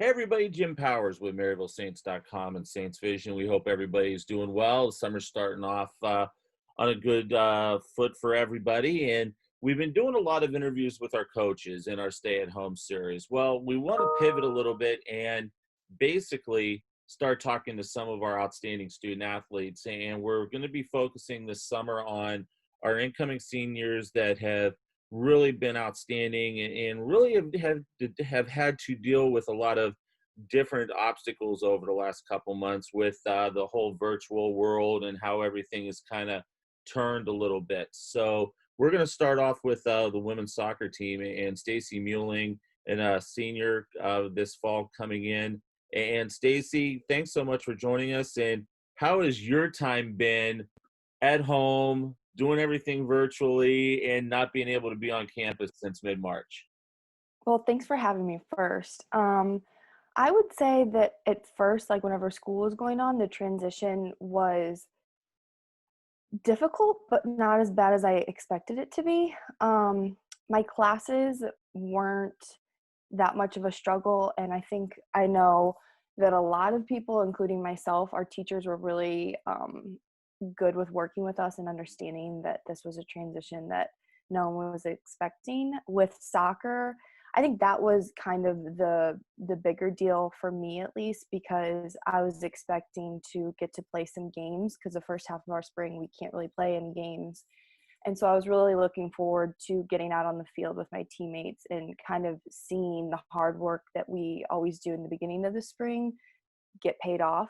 Hey everybody, Jim Powers with MaryvilleSaints.com and Saints Vision. We hope everybody's doing well. The summer's starting off on a good foot for everybody. And we've been doing a lot of interviews with our coaches in our stay-at-home series. Well, we want to pivot a little bit and basically start talking to some of our outstanding student athletes. And we're going to be focusing this summer on our incoming seniors that have really been outstanding and really have had to deal with a lot of different obstacles over the last couple months with the whole virtual world and how everything is kind of turned a little bit. So we're going to start off with the women's soccer team and Stacie Muehling, and a senior this fall coming in. And Stacie, thanks so much for joining us. And how has your time been at home, doing everything virtually and not being able to be on campus since mid-March? Well, thanks for having me first. I would say that at first, like whenever school was going on, the transition was difficult, but not as bad as I expected it to be. My classes weren't that much of a struggle, and I know that a lot of people, including myself, our teachers were really good with working with us and understanding that this was a transition that no one was expecting. With soccer, I think that was kind of the bigger deal for me, at least, because I was expecting to get to play some games, because the first half of our spring we can't really play any games. And so I was really looking forward to getting out on the field with my teammates and kind of seeing the hard work that we always do in the beginning of the spring get paid off.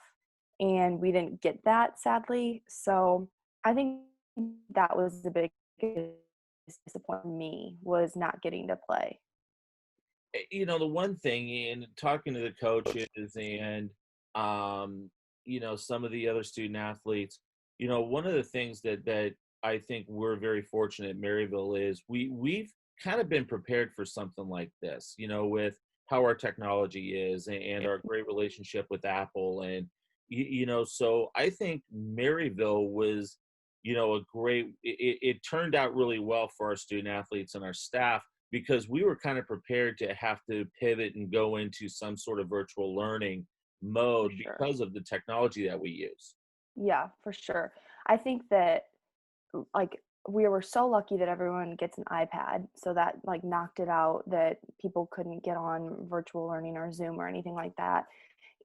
And we didn't get that, sadly. So I think that was the biggest disappointment for me, was not getting to play. The one thing in talking to the coaches and um, some of the other student athletes, one of the things that I think we're very fortunate at Maryville is we've kind of been prepared for something like this, with how our technology is and our great relationship with Apple. And so I think Maryville was, a great, it turned out really well for our student athletes and our staff, because we were kind of prepared to have to pivot and go into some sort of virtual learning For mode sure. because of the technology that we use. Yeah, for sure. I think that, like, we were so lucky that everyone gets an iPad, so that like knocked it out that people couldn't get on virtual learning or Zoom or anything like that.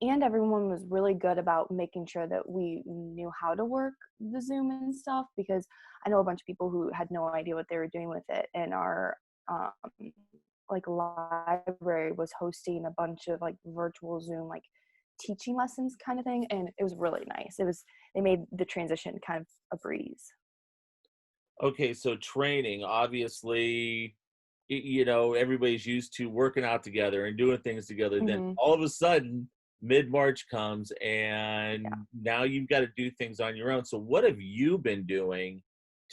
And everyone was really good about making sure that we knew how to work the Zoom and stuff, because I know a bunch of people who had no idea what they were doing with it. And our um, like library was hosting a bunch of like virtual Zoom like teaching lessons kind of thing, and it was really nice. They made the transition kind of a breeze. Okay, so training, obviously, everybody's used to working out together and doing things together. Then Hmm. all of a sudden, mid-March comes and Yeah. now you've got to do things on your own. So what have you been doing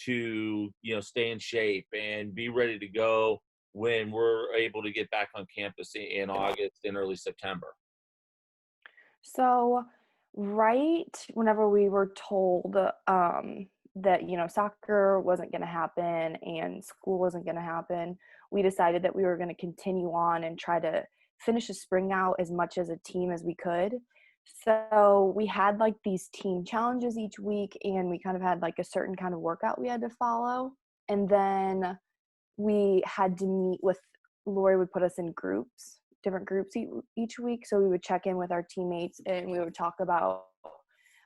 to, stay in shape and be ready to go when we're able to get back on campus in August and early September? So, right whenever we were told that soccer wasn't going to happen and school wasn't going to happen, we decided that we were going to continue on and try to finish the spring out as much as a team as we could. So we had like these team challenges each week, and we kind of had like a certain kind of workout we had to follow. And then we had to meet with Lori would put us in groups, different groups each week. So we would check in with our teammates and we would talk about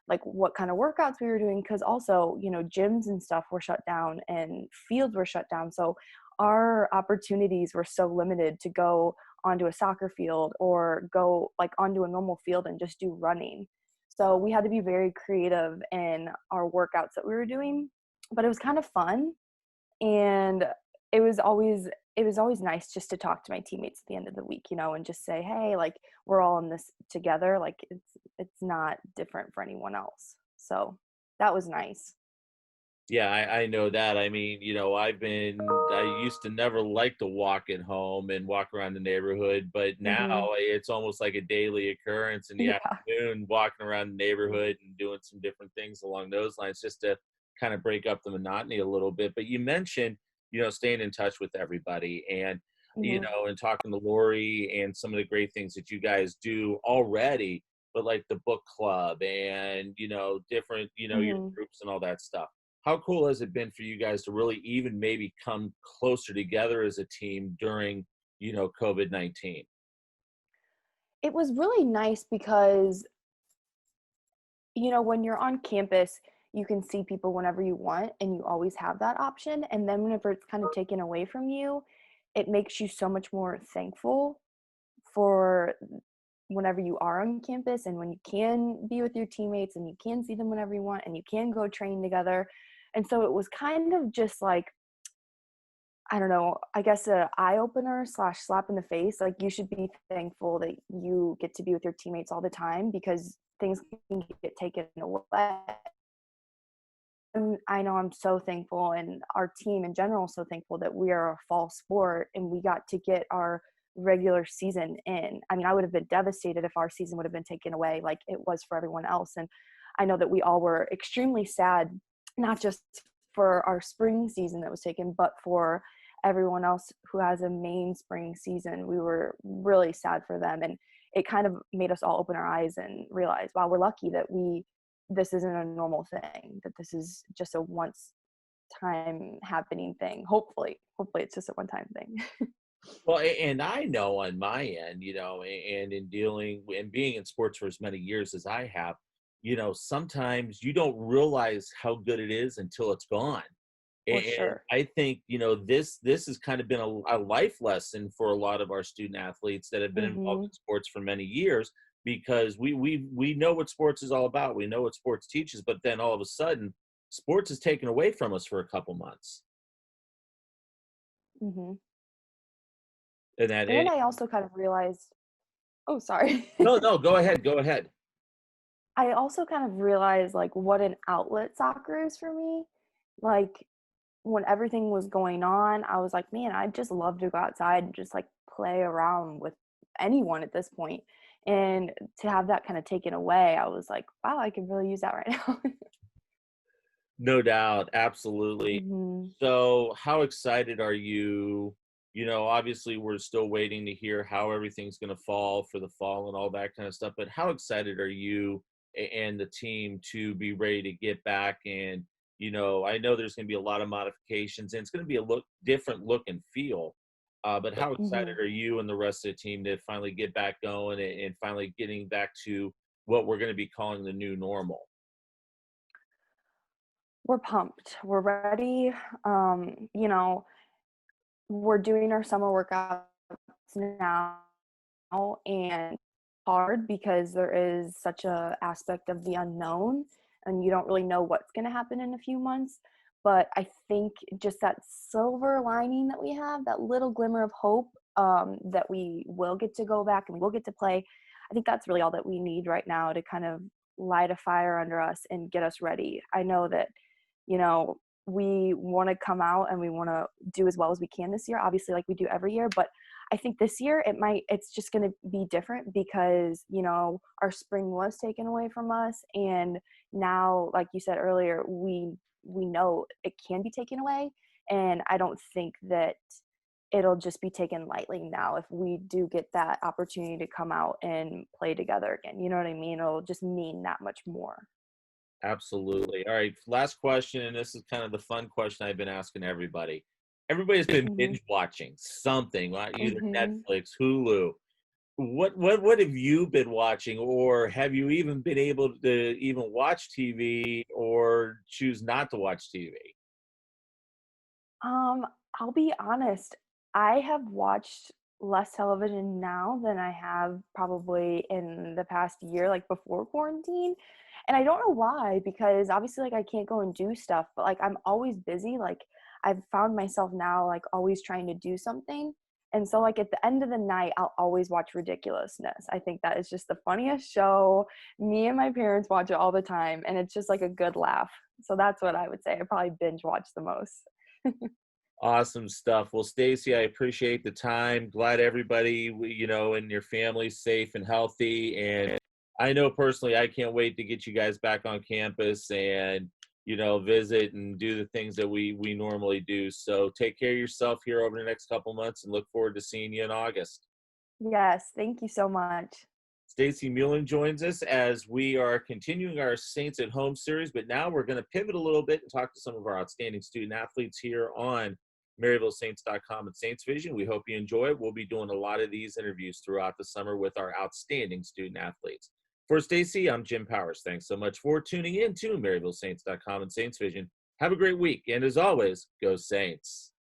like what kind of workouts we were doing, because also, gyms and stuff were shut down and fields were shut down. So our opportunities were so limited to go onto a soccer field or go like onto a normal field and just do running. So we had to be very creative in our workouts that we were doing, but it was kind of fun. And it was always it was always nice just to talk to my teammates at the end of the week, and just say, hey, like, we're all in this together. Like, it's not different for anyone else. So that was nice. Yeah, I know that. I mean, I used to never like to walk at home and walk around the neighborhood, but now Hmm. it's almost like a daily occurrence in the Yeah. afternoon, walking around the neighborhood and doing some different things along those lines just to kind of break up the monotony a little bit. But you mentioned, staying in touch with everybody. And Mhm. and talking to Lori and some of the great things that you guys do already, but like the book club and, different, your Mhm. groups and all that stuff. How cool has it been for you guys to really even maybe come closer together as a team during, COVID-19? It was really nice because, when you're on campus, you can see people whenever you want and you always have that option. And then whenever it's kind of taken away from you, it makes you so much more thankful for whenever you are on campus and when you can be with your teammates and you can see them whenever you want and you can go train together. And so it was kind of just like, I don't know, I guess a eye opener slash slap in the face. Like you should be thankful that you get to be with your teammates all the time because things can get taken away. And I know I'm so thankful, and our team in general is so thankful that we are a fall sport and we got to get our regular season in. I mean, I would have been devastated if our season would have been taken away like it was for everyone else. And I know that we all were extremely sad, not just for our spring season that was taken, but for everyone else who has a main spring season. We were really sad for them. And it kind of made us all open our eyes and realize, wow, we're lucky that this isn't a normal thing, that this is just a once time happening thing. Hopefully it's just a one time thing. Well, and I know on my end, and in dealing and being in sports for as many years as I have, sometimes you don't realize how good it is until it's gone. For And sure. I think, this has kind of been a life lesson for a lot of our student athletes that have been involved Mhm. in sports for many years, because we know what sports is all about. We know what sports teaches, but then all of a sudden, sports is taken away from us for a couple months. Mhm. And that And I also kind of realized, oh, sorry. no, no, go ahead, go ahead. I also kind of realized like what an outlet soccer is for me. Like when everything was going on, I was like, man, I'd just love to go outside and just like play around with anyone at this point. And to have that kind of taken away, I was like, wow, I could really use that right now. No doubt, absolutely. Mhm. So, how excited are you? Obviously, we're still waiting to hear how everything's going to fall for the fall and all that kind of stuff. But how excited are you and the team to be ready to get back? And I know there's going to be a lot of modifications, and it's going to be a different look and feel. But how excited Mhm. are you and the rest of the team to finally get back going and finally getting back to what we're going to be calling the new normal? We're pumped. We're ready. We're doing our summer workouts now and hard because there is such a aspect of the unknown and you don't really know what's going to happen in a few months. But I think just that silver lining that we have, that little glimmer of hope, that we will get to go back and we'll get to play, I think that's really all that we need right now to kind of light a fire under us and get us ready. I know that, you know, we want to come out and we want to do as well as we can this year, obviously, like we do every year. But I think this year it's just going to be different because, our spring was taken away from us. And now, like you said earlier, we know it can be taken away. And I don't think that it'll just be taken lightly now if we do get that opportunity to come out and play together again. You know what I mean? It'll just mean that much more. Absolutely. All right. Last question, and this is kind of the fun question I've been asking everybody. Everybody's been Hmm. binge watching something, either Hmm. Netflix, Hulu. What have you been watching, or have you even been able to even watch TV or choose not to watch TV? Um, I'll be honest, I have watched less television now than I have probably in the past year, like before quarantine. And I don't know why, because obviously like I can't go and do stuff, but like I'm always busy. Like I've found myself now like always trying to do something. And so like at the end of the night, I'll always watch Ridiculousness. I think that is just the funniest show. Me and my parents watch it all the time, and it's just like a good laugh. So that's what I would say. I probably binge watch the most. Awesome stuff. Well, Stacie, I appreciate the time. Glad everybody, and your family's safe and healthy. And I know personally, I can't wait to get you guys back on campus and, visit and do the things that we normally do. So take care of yourself here over the next couple months, and look forward to seeing you in August. Yes, thank you so much. Stacie Muehling joins us as we are continuing our Saints at Home series, but now we're going to pivot a little bit and talk to some of our outstanding student athletes here on MaryvilleSaints.com and Saints Vision. We hope you enjoy it. We'll be doing a lot of these interviews throughout the summer with our outstanding student athletes. For Stacie, I'm Jim Powers. Thanks so much for tuning in to MaryvilleSaints.com and Saints Vision. Have a great week, and as always, go Saints.